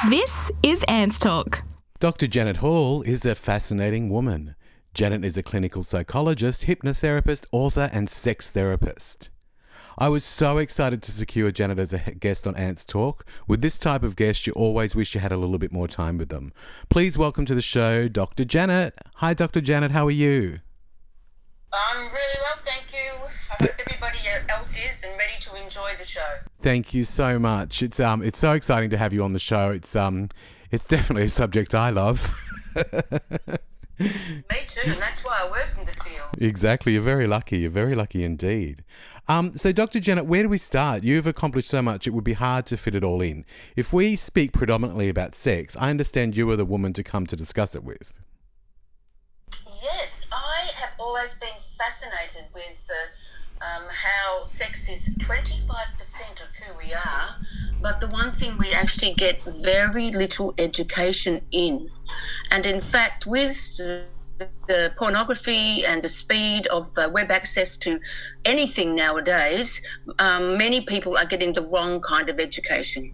This is Ants Talk. Dr. Janet Hall is a fascinating woman. Janet is a clinical psychologist, hypnotherapist, author, and sex therapist. I was so excited to secure Janet as a guest on Ants Talk. With this type of guest, you always wish you had a little bit more time with them. Please welcome to the show, Dr. Janet. Hi, Dr. Janet. How are you? I'm really well, thank you. I hope everybody else is and ready to enjoy the show. Thank you so much. It's so exciting to have you on the show. It's definitely a subject I love. Me too, and that's why I work in the field. Exactly. You're very lucky. You're very lucky indeed. So, Dr. Janet, where do we start? You've accomplished so much, it would be hard to fit it all in. If we speak predominantly about sex, I understand you are the woman to come to discuss it with. Yes, I have always been fascinated with how sex is 25% of who we are, but the one thing we actually get very little education in. And in fact, with the pornography and the speed of web access to anything nowadays, many people are getting the wrong kind of education.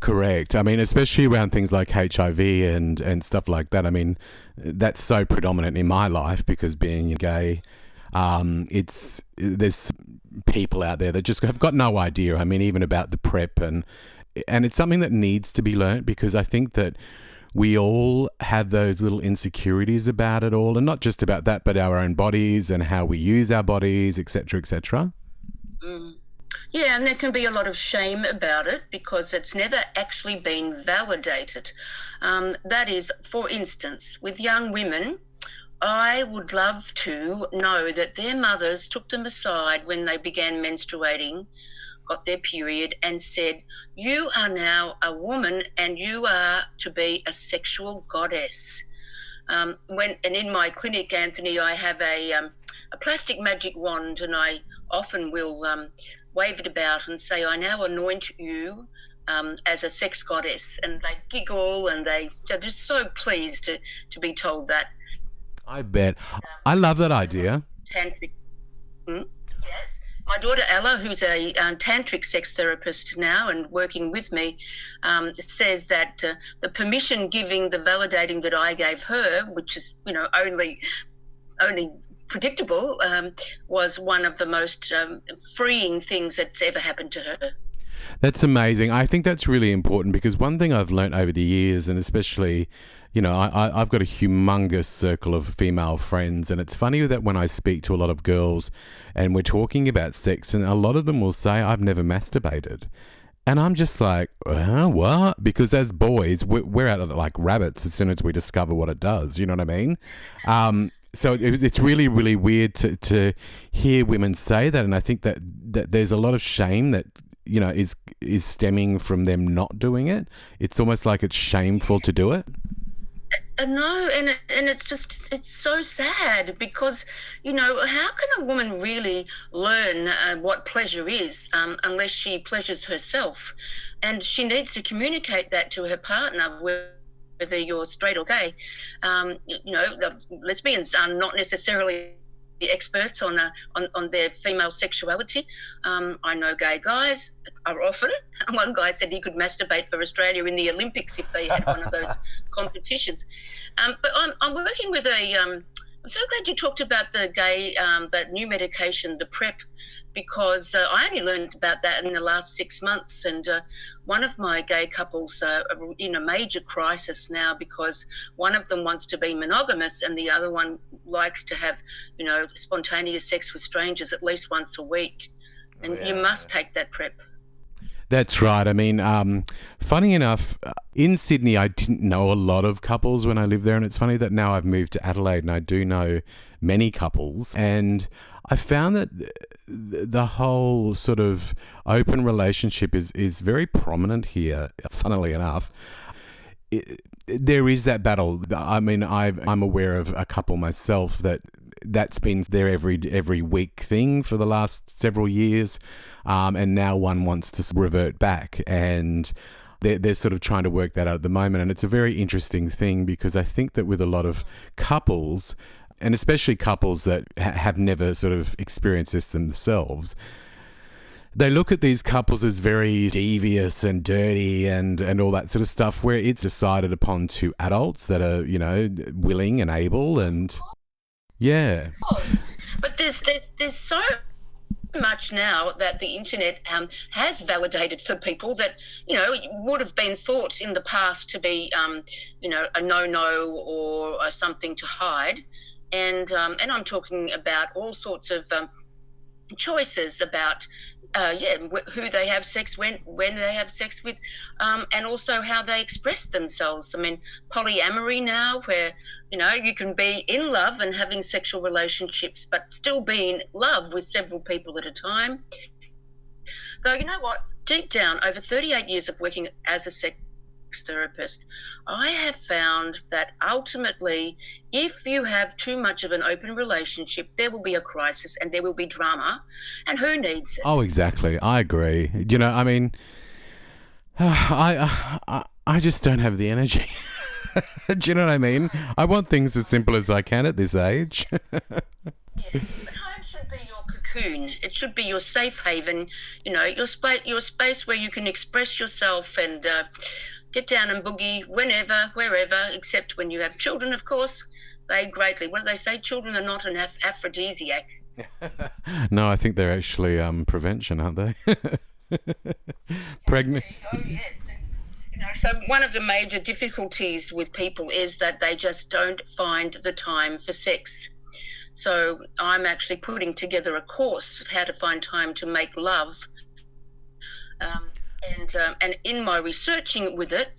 Correct. I mean, especially around things like HIV and stuff like that. I mean, that's so predominant in my life because being gay, there's people out there that just have got no idea. I mean, even about the PrEP and it's something that needs to be learnt because I think that we all have those little insecurities about it all, and not just about that, but our own bodies and how we use our bodies, etc., etc. Yeah, and there can be a lot of shame about it because it's never actually been validated. That is, for instance, with young women, I would love to know that their mothers took them aside when they began menstruating, got their period, and said, you are now a woman and you are to be a sexual goddess. And in my clinic, Anthony, I have a plastic magic wand, and I often will wave it about and say, I now anoint you as a sex goddess. And they giggle and they're just so pleased to be told that. I bet. I love that idea. Tantric. Yes. My daughter Ella, who's a tantric sex therapist now and working with me, says that the permission giving, the validating that I gave her, which is, only predictable, was one of the most freeing things that's ever happened to her. That's amazing. I think that's really important because one thing I've learnt over the years, and especially, I've got a humongous circle of female friends, and it's funny that when I speak to a lot of girls and we're talking about sex, and a lot of them will say, I've never masturbated. And I'm just like, what? Because as boys, we're out like rabbits as soon as we discover what it does. You know what I mean? So it's really, really weird to hear women say that. And I think that there's a lot of shame that, is stemming from them not doing it. It's almost like it's shameful to do it. No, and it's so sad because, how can a woman really learn what pleasure is unless she pleasures herself? And she needs to communicate that to her partner, whether you're straight or gay. The lesbians are not necessarily experts on their female sexuality. I know gay guys are often. One guy said he could masturbate for Australia in the Olympics if they had one of those competitions. But I'm working with I'm so glad you talked about the gay, that new medication, the PrEP, because I only learned about that in the last 6 months. And one of my gay couples are in a major crisis now because one of them wants to be monogamous and the other one likes to have, spontaneous sex with strangers at least once a week. And you must take that PrEP. That's right. I mean, funny enough, in Sydney, I didn't know a lot of couples when I lived there. And it's funny that now I've moved to Adelaide and I do know many couples. And I found that the whole sort of open relationship is very prominent here, funnily enough. There is that battle. I mean, I'm aware of a couple myself that's been their every week thing for the last several years, and now one wants to revert back, and they're sort of trying to work that out at the moment. And it's a very interesting thing because I think that with a lot of couples, and especially couples that have never sort of experienced this themselves, they look at these couples as very devious and dirty and all that sort of stuff, where it's decided upon two adults that are, willing and able and yeah. Of course. But there's so much now that the internet has validated for people that, would have been thought in the past to be, a no-no or something to hide. And I'm talking about all sorts of choices about who they have sex when they have sex with, and also how they express themselves. I mean, polyamory now, where you can be in love and having sexual relationships but still be in love with several people at a time. Though, you know what, deep down, over 38 years of working as a sex therapist, I have found that ultimately, if you have too much of an open relationship, there will be a crisis and there will be drama, and who needs it? Oh, exactly. I agree. I mean, I just don't have the energy. Do you know what I mean? I want things as simple as I can at this age. Yeah, but home should be your cocoon. It should be your safe haven. Your space where you can express yourself and get down and boogie whenever, wherever, except when you have children, of course. What do they say? Children are not an aphrodisiac. No, I think they're actually prevention, aren't they? Pregnant. Oh, yes. So one of the major difficulties with people is that they just don't find the time for sex. So I'm actually putting together a course of how to find time to make love. And in my researching with it,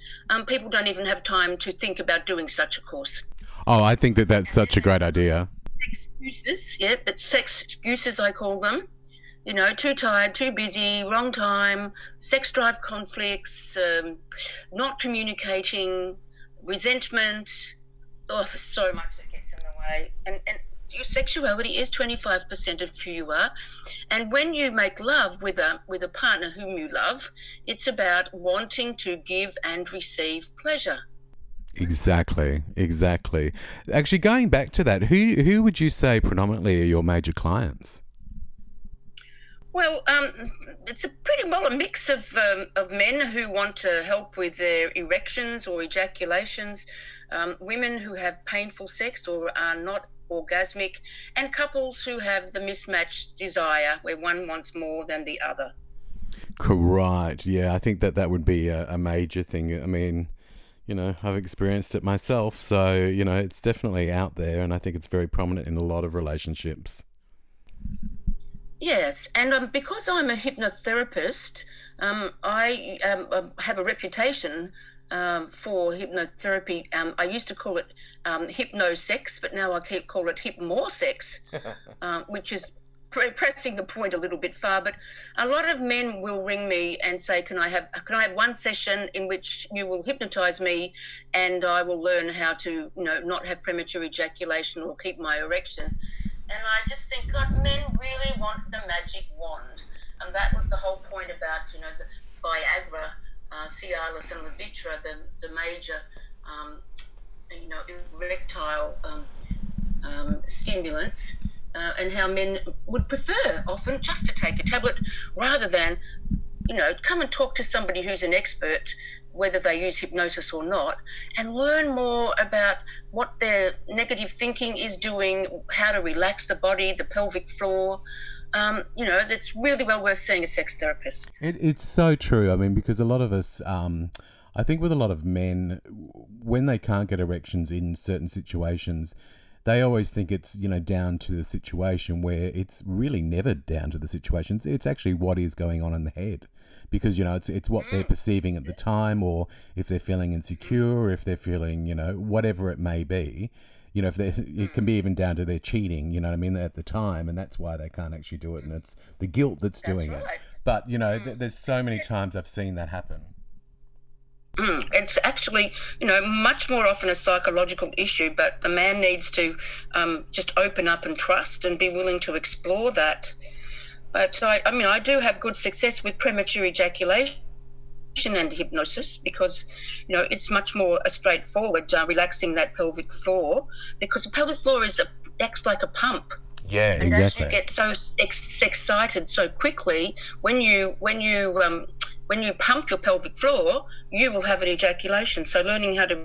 people don't even have time to think about doing such a course. Oh, I think that's such a great idea. Excuses, yeah, but sex excuses I call them. Too tired, too busy, wrong time, sex drive conflicts, not communicating, resentment. Oh, there's so much that gets in the way. And your sexuality is 25% of who you are. And when you make love with a partner whom you love, it's about wanting to give and receive pleasure. Exactly. Actually, going back to that, who would you say predominantly are your major clients? Well, it's a mix of men who want to help with their erections or ejaculations, women who have painful sex or are not orgasmic, and couples who have the mismatched desire where one wants more than the other. Right. Yeah, I think that would be a major thing. I mean, I've experienced it myself, so, it's definitely out there, and I think it's very prominent in a lot of relationships. Yes, and because I'm a hypnotherapist, I have a reputation for hypnotherapy. I used to call it hypnosex, but now I call it hypmorsex, which is pressing the point a little bit far. But a lot of men will ring me and say, can I have one session in which you will hypnotize me and I will learn how to not have premature ejaculation or keep my erection. And I just think, God, men really want the magic wand. And that was the whole point about, the Viagra, Cialis and Levitra, the major, erectile stimulants, and how men would prefer often just to take a tablet rather than, come and talk to somebody who's an expert, whether they use hypnosis or not, and learn more about what their negative thinking is doing, how to relax the body, the pelvic floor. That's really well worth seeing a sex therapist. It's so true. I mean, because a lot of us, I think with a lot of men, when they can't get erections in certain situations, they always think it's, down to the situation, where it's really never down to the situations. It's actually what is going on in the head. Because, it's what they're perceiving at the time, or if they're feeling insecure, or if they're feeling, whatever it may be, it can be even down to their cheating, at the time, and that's why they can't actually do it, and it's the guilt that's doing it. But, there's so many times I've seen that happen. It's actually, much more often a psychological issue, but the man needs to just open up and trust and be willing to explore that. But I do have good success with premature ejaculation and hypnosis because, it's much more straightforward, relaxing that pelvic floor, because the pelvic floor acts like a pump. Yeah, And exactly. as you get so excited so quickly, when you pump your pelvic floor, you will have an ejaculation. So learning how to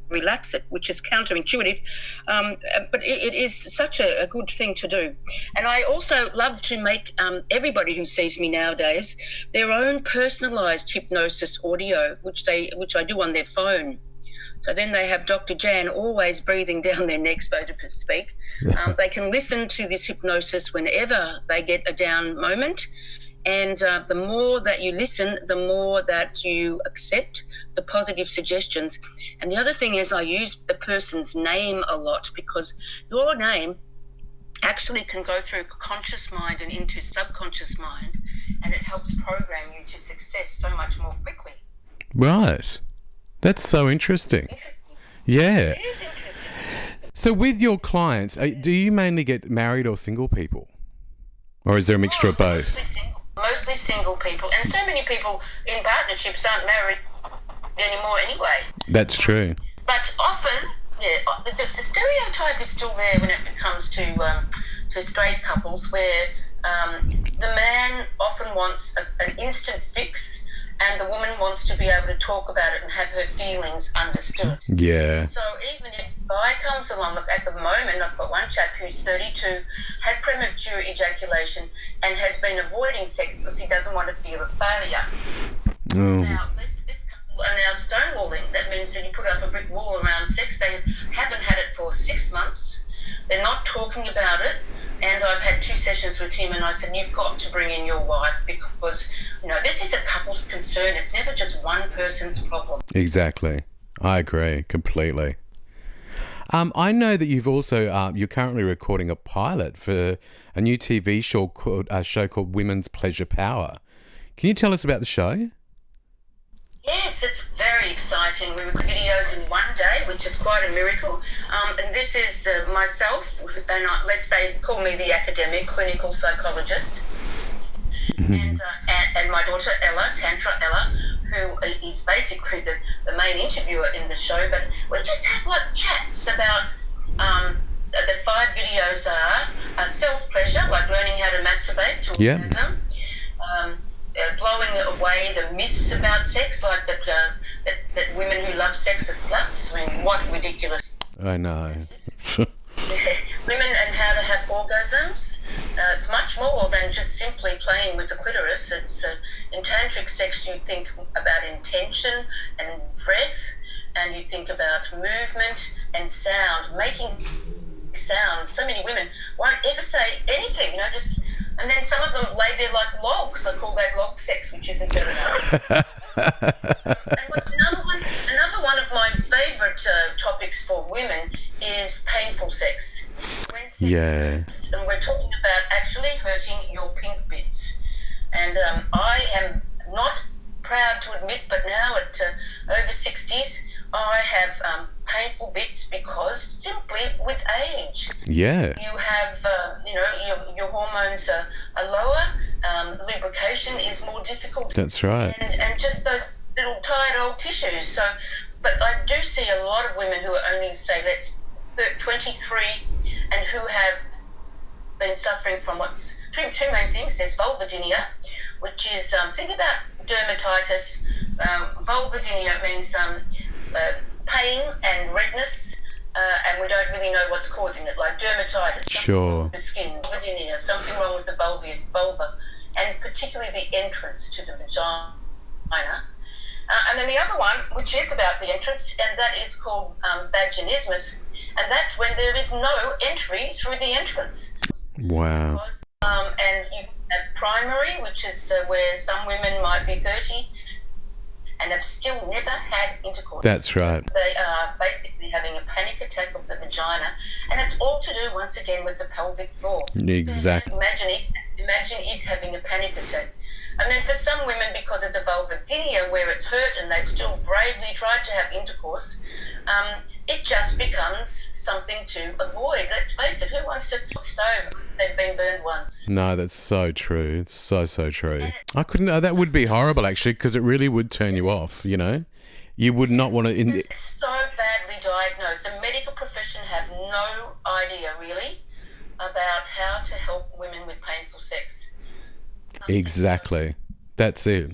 relax it, which is counterintuitive, but it is such a good thing to do. And I also love to make everybody who sees me nowadays their own personalised hypnosis audio, which I do on their phone. So then they have Dr. Jan always breathing down their neck, so to speak. They can listen to this hypnosis whenever they get a down moment. And the more that you listen, the more that you accept the positive suggestions. And the other thing is I use the person's name a lot, because your name actually can go through conscious mind and into subconscious mind, and it helps program you to success so much more quickly. Right. That's so interesting. Yeah. It is interesting. So with your clients, do you mainly get married or single people? Or is there a mixture of both? Mostly single people. And so many people in partnerships aren't married anymore anyway. That's true. But often, the stereotype is still there when it comes to straight couples, where the man often wants an instant fix, and the woman wants to be able to talk about it and have her feelings understood. Yeah. So even if a guy comes along, look, at the moment I've got one chap who's 32, had premature ejaculation and has been avoiding sex because he doesn't want to feel a failure. Oh. Now, this couple are now stonewalling. That means that you put up a brick wall around sex. They haven't had it for 6 months. They're not talking about it. And I've had 2 sessions with him, and I said, you've got to bring in your wife, because, this is a couple's concern. It's never just one person's problem. Exactly. I agree completely. I know that you've also, you're currently recording a pilot for a new TV show called Women's Pleasure Power. Can you tell us about the show? Yes, it's very exciting. We record videos in one day, which is quite a miracle. And this is myself, and let's say, call me the academic clinical psychologist, and my daughter Ella, Tantra Ella, who is basically the main interviewer in the show. But we just have like chats about the 5 videos are self-pleasure, like learning how to masturbate to orgasm. Blowing away the myths about sex, like that women who love sex are sluts. I mean, what ridiculous. I know. Women and how to have orgasms. It's much more than just simply playing with the clitoris. It's in tantric sex, you think about intention and breath, and you think about movement and sound, making sounds. So many women won't ever say anything, and then some of them lay there like logs. I call that log sex, which isn't very nice. And another one of my favourite topics for women is painful sex. When sex hurts, and we're talking about actually hurting your pink bits. And I am not proud to admit, but now at over 60s, I have painful bits because simply with age. Yeah. You have, your hormones are lower, lubrication is more difficult. That's right. And just those little tired old tissues. So, but I do see a lot of women who are only, say, 23 and who have been suffering from two main things. There's vulvodynia, which is, think about dermatitis. Vulvodynia means pain and redness, and we don't really know what's causing it, like dermatitis, sure, with the skin, vulvodynia, something wrong with the vulva, and particularly the entrance to the vagina. And then the other one, which is about the entrance, and that is called vaginismus, and that's when there is no entry through the entrance. Wow. And you have primary, which is where some women might be 30 and have still never had intercourse. That's right. They are basically having a panic attack of the vagina, and it's all to do, once again, with the pelvic floor. Exactly. Imagine it having a panic attack. And then for some women, because of the vulvodynia, where it's hurt and they've still bravely tried to have intercourse, it just becomes something to avoid. Let's face it, who wants to stove? They've been burned once. No, that's so true. It's so true. I couldn't. That would be horrible, actually, because it really would turn you off. You would not want to. It's so badly diagnosed. The medical profession have no idea, really, about how to help women with painful sex. Exactly. That's it.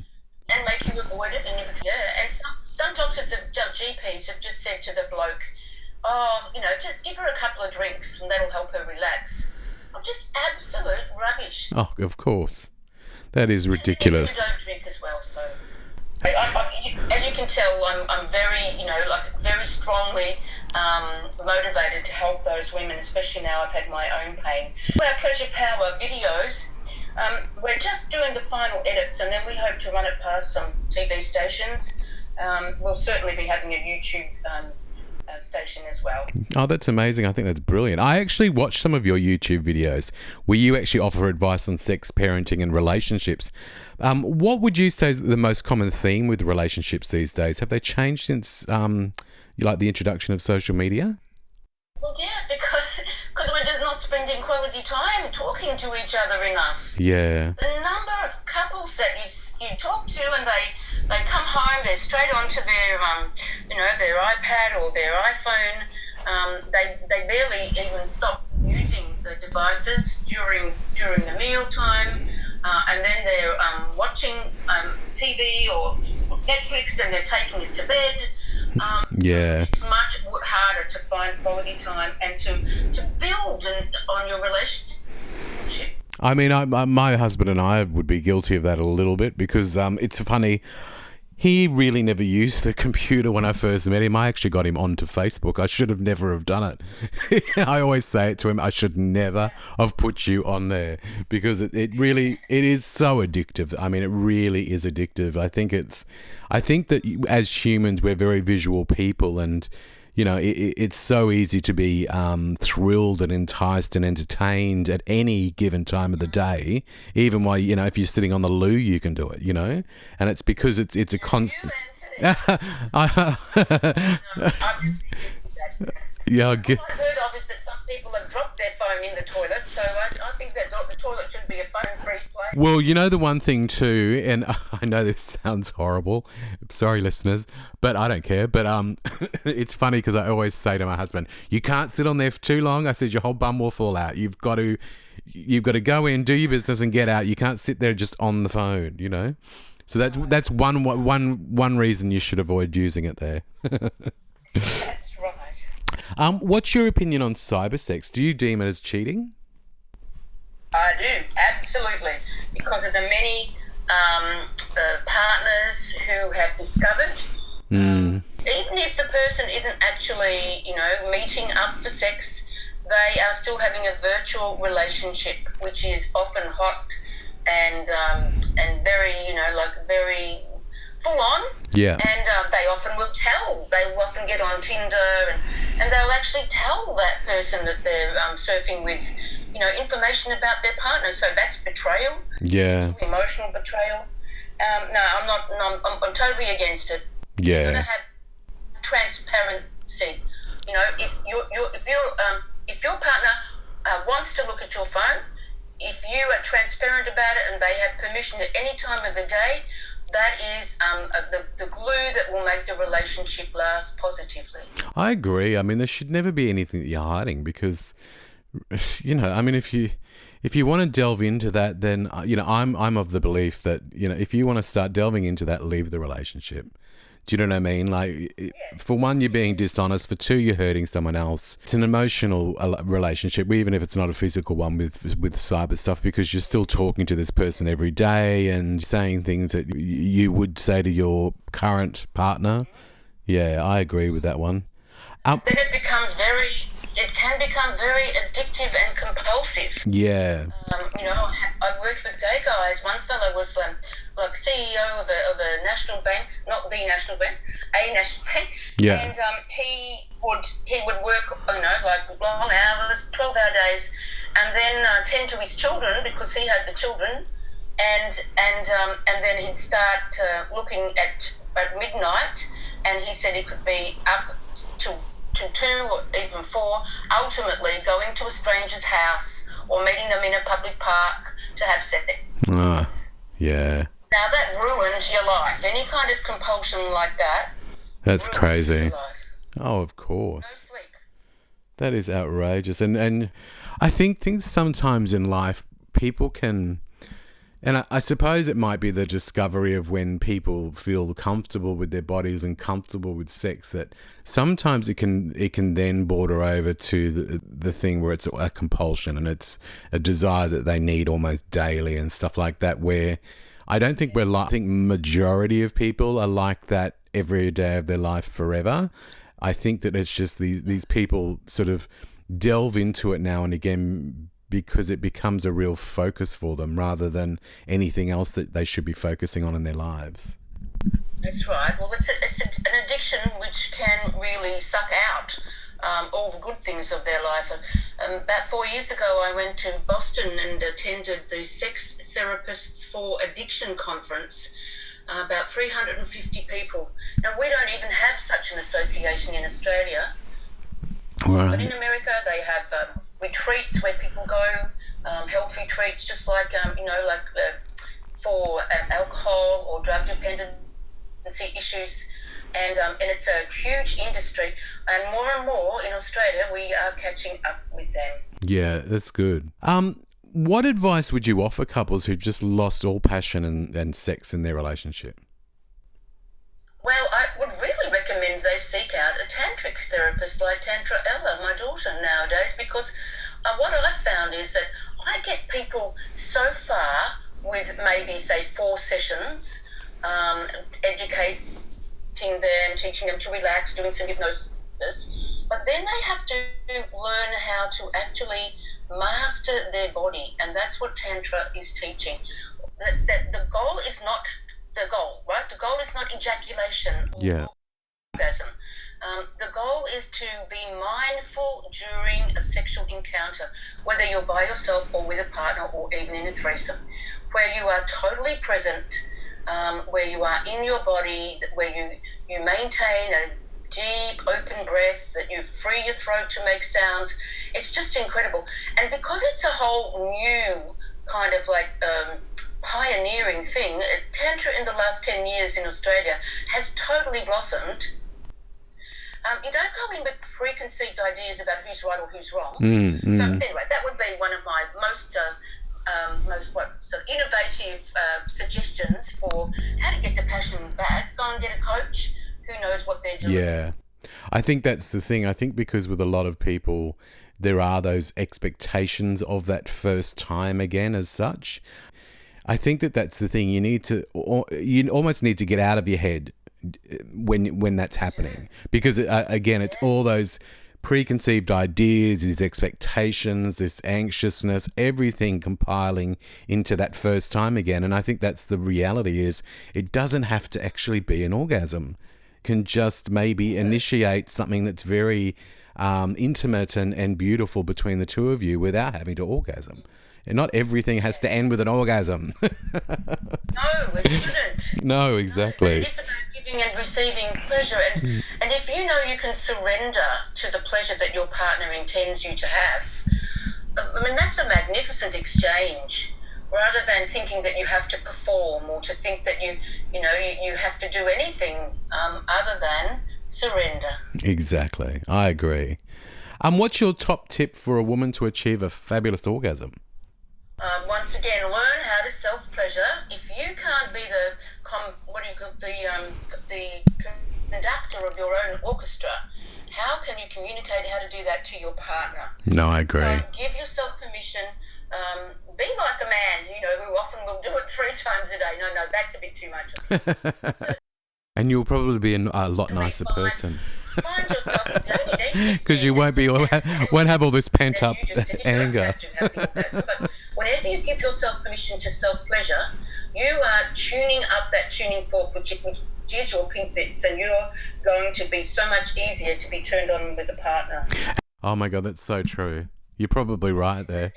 And make you avoid it. And some doctors, GPs have just said to the bloke, just give her a couple of drinks and that'll help her relax. Just absolute rubbish. Oh, of course. That is ridiculous. And you don't drink as well, so... as you can tell, I'm very, very strongly motivated to help those women, especially now I've had my own pain. Our Pleasure Power videos, we're just doing the final edits, and then we hope to run it past some TV stations. We'll certainly be having a YouTube station as well. Oh, that's amazing. I think that's brilliant. I actually watched some of your YouTube videos where you actually offer advice on sex, parenting and relationships. What would you say is the most common theme with relationships these days? Have they changed since the introduction of social media? Well, yeah, because we're just not spending quality time talking to each other enough. Yeah. The number of couples that you talk to, and they come home, they're straight onto their their iPad or their iPhone. They barely even stop using the devices during the meal time, and then they're watching TV or Netflix, and they're taking it to bed. Yeah. So it's much harder to find quality time and to build on your relationship. I mean, my husband and I would be guilty of that a little bit because it's funny. He really never used the computer when I first met him. I actually got him onto Facebook. I should have never have done it. I always say it to him, I should never have put you on there because it is so addictive. I mean, it really is addictive. I think that as humans, we're very visual people, and it's so easy to be thrilled and enticed and entertained at any given time of the day, even while, if you're sitting on the loo, you can do it, and it's because it's a constant. Yeah, What I've heard of is that some people have dropped their phone in the toilet, so I think that the toilet should be a phone-free place. Well, the one thing too, and I know this sounds horrible, sorry listeners, but I don't care, but it's funny because I always say to my husband, you can't sit on there for too long. I said, your whole bum will fall out. You've got to go in, do your business and get out. You can't sit there just on the phone, So that's one reason you should avoid using it there. That's right. What's your opinion on cyber sex? Do you deem it as cheating? I do, absolutely, because of the many partners who have discovered, even if the person isn't actually, meeting up for sex, they are still having a virtual relationship, which is often hot and very, very full on. Yeah. And they often will tell. They will often get on Tinder and they'll actually tell that person that they're surfing with, information about their partner. So that's betrayal. Yeah. Emotional betrayal. No, I'm not. No, I'm totally against it. Yeah. You've got to have transparency. If your partner wants to look at your phone, if you are transparent about it and they have permission at any time of the day, that is the glue that will make the relationship last positively. I agree. I mean, there should never be anything that you're hiding because, I mean, if you want to delve into that, then, I'm of the belief that, if you want to start delving into that, leave the relationship. Do you know what I mean? Like, for one, you're being dishonest. For two, you're hurting someone else. It's an emotional relationship, even if it's not a physical one with cyber stuff, because you're still talking to this person every day and saying things that you would say to your current partner. Yeah, I agree with that one. Then it can become very addictive and compulsive. Yeah. I've worked with gay guys. One fellow was like CEO of a national bank, not the national bank, a national bank. Yeah. And he would work, like long hours, 12-hour days, and then tend to his children because he had the children, and then he'd start looking at midnight, and he said he could be up to 2 or even 4, ultimately going to a stranger's house or meeting them in a public park to have sex. Yeah. Now that ruins your life. Any kind of compulsion like that. That's crazy. Your life. Oh, of course. No sleep. That is outrageous. And I think sometimes in life people can, and I suppose it might be the discovery of when people feel comfortable with their bodies and comfortable with sex, that sometimes it can then border over to the thing where it's a compulsion and it's a desire that they need almost daily and stuff like that, where I don't think I think majority of people are like that every day of their life forever. I think that it's just these people sort of delve into it now and again because it becomes a real focus for them rather than anything else that they should be focusing on in their lives. That's right. Well, it's an addiction which can really suck out all the good things of their life. About 4 years ago, I went to Boston and attended the Sex Therapists for Addiction conference. About 350 people. Now, we don't even have such an association in Australia. Right. But in America, they have retreats where people go, health retreats, just like, for alcohol or drug dependency issues. And it's a huge industry. And more in Australia, we are catching up with them. Yeah, that's good. What advice would you offer couples who've just lost all passion and sex in their relationship? Well, I would really recommend they seek out a tantric therapist like Tantra Ella, my daughter, nowadays, because what I've found is that I get people so far with maybe, say, 4 sessions, educating them, teaching them to relax, doing some hypnosis, but then they have to learn how to actually master their body, and that's what Tantra is teaching. That the goal is not the goal, right? The goal is not ejaculation or orgasm. The goal is to be mindful during a sexual encounter, whether you're by yourself or with a partner or even in a threesome, where you are totally present, where you are in your body, where you maintain a deep, open breath, that you free your throat to make sounds. It's just incredible. And because it's a whole new kind of like pioneering thing, Tantra in the last 10 years in Australia has totally blossomed. You don't go in with preconceived ideas about who's right or who's wrong. So anyway, that would be one of my most innovative suggestions for how to get the passion back. Go and get a coach who knows what they're doing. Yeah. I think that's the thing. I think because with a lot of people, there are those expectations of that first time again as such. I think that's the thing. You almost need to get out of your head when that's happening. Because, again, it's all those preconceived ideas, these expectations, this anxiousness, everything compiling into that first time again. And I think that's the reality is it doesn't have to actually be an orgasm. Can just maybe initiate something that's very intimate and beautiful between the two of you without having to orgasm. And not everything has to end with an orgasm. No, it shouldn't. No, exactly. It is about giving and receiving pleasure. And if you know you can surrender to the pleasure that your partner intends you to have, I mean, that's a magnificent exchange. Rather than thinking that you have to perform or to think that you have to do anything other than surrender. Exactly. I agree. What's your top tip for a woman to achieve a fabulous orgasm? Once again, learn how to self-pleasure. If you can't be the conductor of your own orchestra, how can you communicate how to do that to your partner? No, I agree. So give yourself permission. Be like a man, who often will do it 3 times a day. No, that's a bit too much. So, and you'll probably be a lot nicer person. Find yourself, because you won't have all this pent up anger. But whenever you give yourself permission to self-pleasure, you are tuning up that tuning fork, which is your pink bits, and you're going to be so much easier to be turned on with a partner. Oh my God, that's so true. You're probably right there.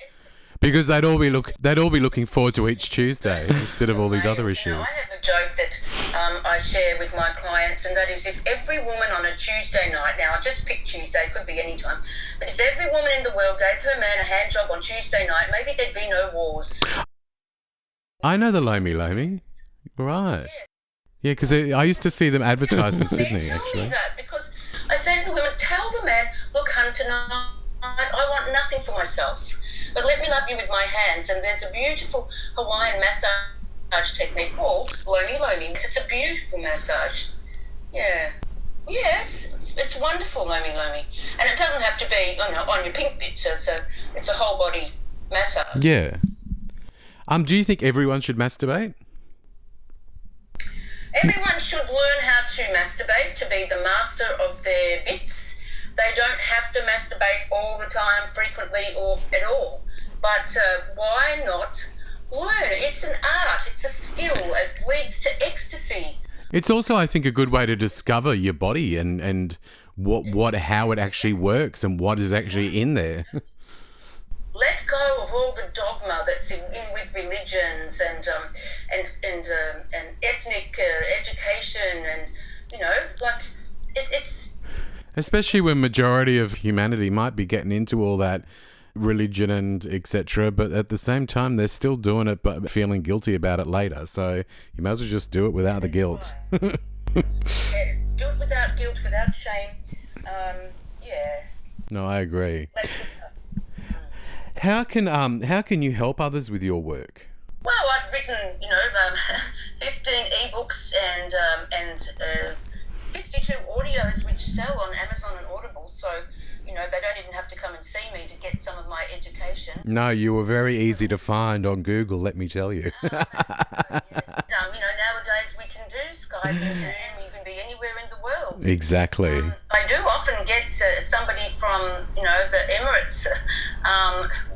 Because they'd all be looking forward to each Tuesday instead of all these other issues. I have a joke that I share with my clients, and that is if every woman on a Tuesday night, now I just pick Tuesday, it could be any time, but if every woman in the world gave her man a hand job on Tuesday night, maybe there'd be no wars. I know the Lomi Lomi. Right. Yeah, because I used to see them advertised in Sydney, actually. That because I say to the women, tell the man, look, hun, tonight I want nothing for myself. But let me love you with my hands. And there's a beautiful Hawaiian massage technique called Lomi Lomi. It's a beautiful massage. Yeah. Yes, it's wonderful, Lomi Lomi. And it doesn't have to be on your pink bits. It's a whole body massage. Yeah. Do you think everyone should masturbate? Everyone should learn how to masturbate, to be the master of their bits. They don't have to masturbate all the time, frequently, or at all. But why not learn? It's an art. It's a skill. It leads to ecstasy. It's also, I think, a good way to discover your body and how it actually works and what is actually in there. Let go of all the dogma that's in with religions and ethnic education and it's. Especially when majority of humanity might be getting into all that religion and etc. But at the same time, they're still doing it but feeling guilty about it later. So you might as well just do it without the guilt. Yeah, do it without guilt, without shame. Yeah. No, I agree. How can you help others with your work? Well, I've written 15 ebooks and 52 audios which sell on Amazon and Audible. So they don't even have to come and see me to get some of my education. No, you were very easy to find on Google, let me tell you. Nowadays we can do Skype and Zoom. You can be anywhere in the world. Exactly. I do often get somebody from, the Emirates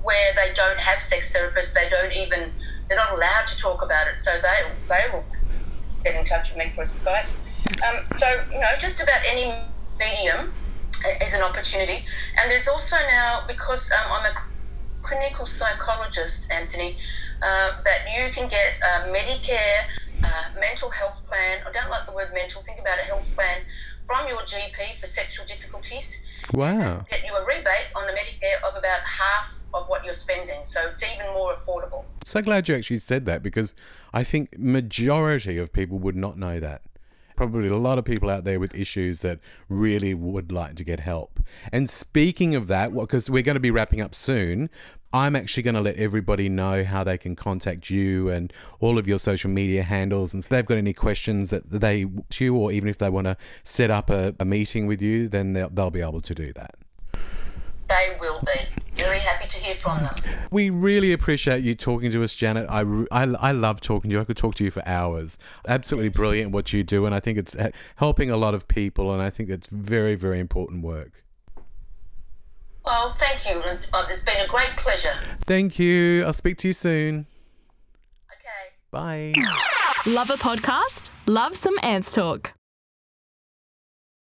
where they don't have sex therapists. They're not allowed to talk about it. So they will get in touch with me for a Skype. Just about any medium is an opportunity. And there's also now, because I'm a clinical psychologist, Anthony, that you can get a Medicare mental health plan. I don't like the word mental. Think about a health plan from your GP for sexual difficulties. Wow. Get you a rebate on the Medicare of about half of what you're spending. So it's even more affordable. So glad you actually said that, because I think majority of people would not know that. Probably a lot of people out there with issues that really would like to get help. And speaking of that, because we're going to be wrapping up soon, I'm actually going to let everybody know how they can contact you and all of your social media handles. And if they've got any questions that they you, or even if they want to set up a meeting with you, then they'll be able to do that. They will be. Very happy to hear from them. We really appreciate you talking to us, Janet. I love talking to you. I could talk to you for hours. Absolutely brilliant what you do, and I think it's helping a lot of people, and I think it's very, very important work. Well, thank you. It's been a great pleasure. Thank you. I'll speak to you soon. Okay. Bye. Love a podcast? Love some Ants Talk.